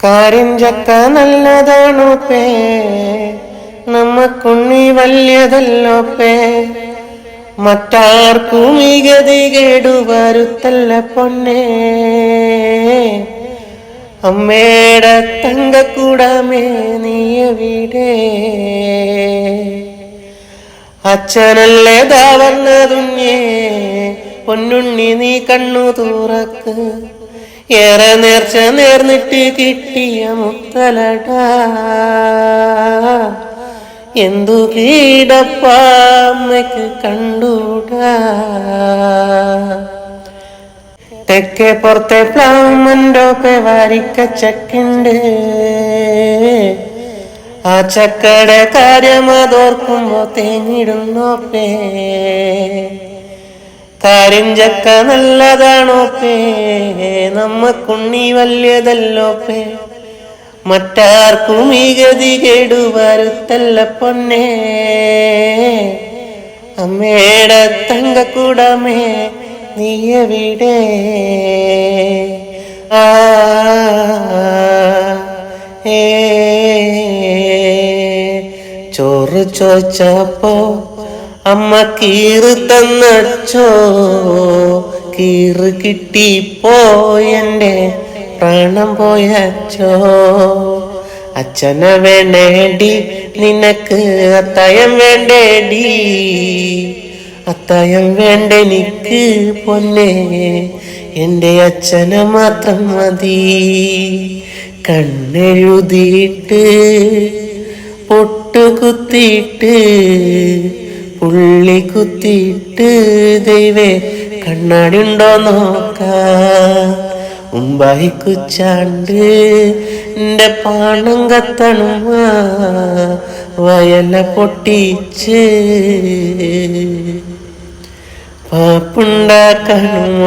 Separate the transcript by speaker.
Speaker 1: കാരിഞ്ചക്ക നല്ലതാണോ പേ, നമ്മക്കുണ്ണി വലിയതല്ലോ പേ. മറ്റാർക്കും ഈ ഗതി കേടുവരുത്തല്ല പൊന്നേ. അമ്മേടെ തങ്കക്കൂടമേ നീയെവിടെ? അച്ഛനല്ലേ ദാവർന്നതുഞ്ഞേ, പൊന്നുണ്ണി നീ കണ്ണു തുറക്ക്. ഏറെ നേർച്ച നേർന്നിട്ട് കിട്ടിയ മുത്തലടാ, എന്തു കീടപ്പാമ്മയ്ക്ക് കണ്ടൂടാ. തെക്കേ പുറത്തെ പ്ലാവ്മൻ്റെ വാരിക്ക ചക്കുണ്ട്, ആ ചക്കയുടെ കാര്യം അതോർക്കുമ്പോ തേങ്ങിടുന്നോപ്പേ. കാരിഞ്ചക്ക നല്ലതാണോ പേ, നമ്മക്കുണ്ണി വലിയതല്ലോ പേ. മറ്റാർക്കും ഈ ഗതി കേടുവരുത്തല്ല പൊന്നേ. അമ്മേടെ തങ്കക്കൂടമേ നീയെവിടെ? ആ ചോറ് ചോദിച്ചപ്പോ അമ്മ കീറ് തന്നച്ചോ, കീറ് കിട്ടിപ്പോയെന്റെ പ്രാണം പോയച്ചോ. അച്ഛനെ വേണ്ടേടി നിനക്ക്, അത്തായം വേണ്ടേടി അത്തായം വേണ്ടെനിക്ക് പൊന്നേ. എൻ്റെ അച്ഛനെ മാത്രം മതി. കണ്ണെഴുതിയിട്ട് പൊട്ട് കുത്തിയിട്ട് പുള്ളി കുത്തിയിട്ട് ദൈവേ കണ്ണാടി ഉണ്ടോ നോക്കാം. മുമ്പായി കുച്ചാണ്ട് എൻ്റെ പാണം കത്തണുമ, വയല പൊട്ടിച്ച് പാപ്പുണ്ടാക്കണുമ.